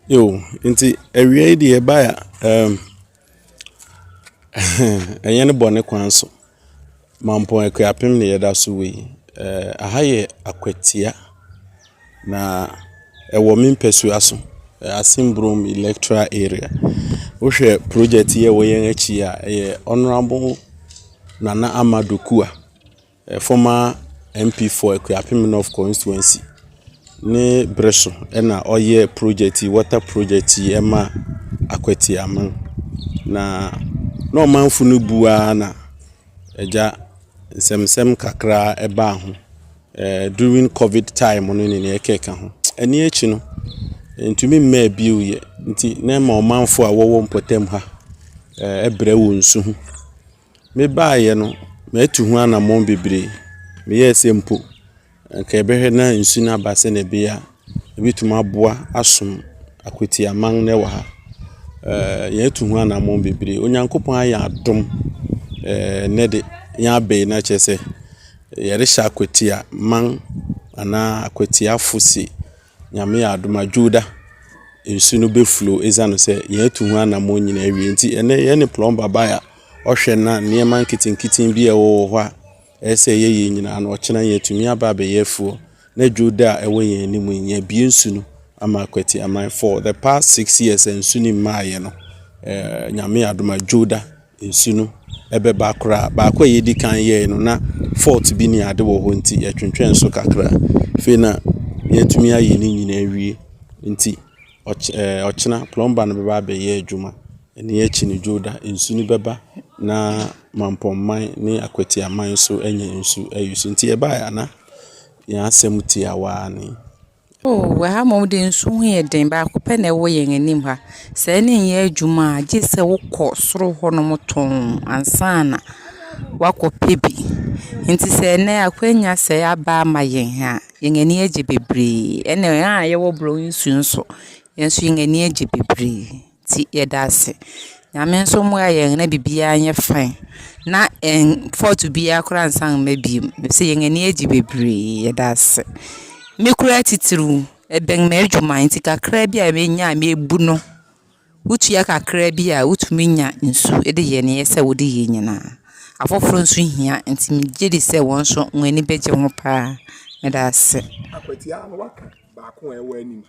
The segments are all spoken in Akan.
Yo, nti awie di baya enye ne bone kwan so. Mampo akuapem ne yeda so we. Aha ye akwatia na ewo mempesua so. Asimbrom electoral area. Wo hwe project ye wo yen achi a honorable Nana Amadokua, former MP for Akuapem North constituency. Ne Breso ena oye project water project ema akwati aman na no manfu no bua na eja semsem kakra eba ho during covid time no ne ekeka ho eni echi no ntumi mma biu ye nti na ma manfu a wowo mpotem ha ebre wo nsu ho me baaye no metu ho anamon bebre me yesempo nka ebehwe na nsu na base na bia ebituma boa asom akwati aman ne wa ha yetu ho anamon bebre onyankopon aya adom ne de ya be na chese yere sha akwati man ana akwati afusi nyame ya adom ajuda nsu no beflow ezano se yetu ho anamon nyina awie nti ene ye ne plumber baya ohwe na niema nkitinkitin bi ewo ho a ese ye nyina na ochena yetumi aba be yefuo na juda ewo yen ni mu nya bi nsu no ama akwati aman for the past 6 years nsu ni maaye no nyame adoma juda nsu no ebe bakra ba kwa yedi kan ye no na fault bi ni ade wo ho nti yetwentwen so kakra fe na yetumi aye ni nyina awie nti ochena plumber no beba be ye adwuma eni echi ni juda nsu ni beba na mampomman ni akwati aman so enye nsu ayusu nti eba ya na ya asem ti awa ni we ha mom de nsu hu ye den ba ko pe na wo yen anim ha se ne ye adwuma agi se wo kọ soro ho no moton ansana wako pebi nti se ne akwanya se aba ma yen ha yen ani age bebre ene ha ye wo bro nsu nso yen so yen ani age bebre ti ye da se nyame nso mo ayen na bibia anye fine na for be akra ansan mabiem se yen ani age bebre ye da se me kura titiru ben me adwuma nti kakra bi a me nya me ebu no utua kakra bi a utumi nya nsu de ye ne yese wo de ye nyina afoforo nsu hia nti me gedi se won so nwani beje ho pa me da se akwati a no waka ba ko e wa anim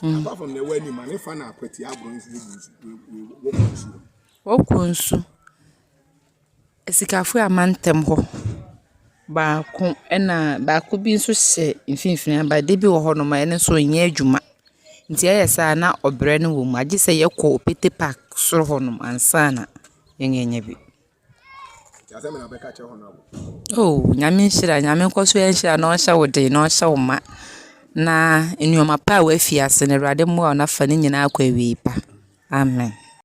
ha apart from the wa anim ma ne fa na akwati abro nsu wo ko nsu esikafu amantem ho ba ko ena ba ko bi nso hye mfimfini ba de bi wo ho no ma ene so nya adwuma nti ayesa na obre no wo mu agi se ye ko opete park soro ho no ansana yenye bi ya se me na be ka che ho no nyame nhira nyame nkoso ye nhira na ohya wo de na ohya wo ma na enuoma pa wa fi ase ne rade mo na fa ne nyina akwa wi pa amen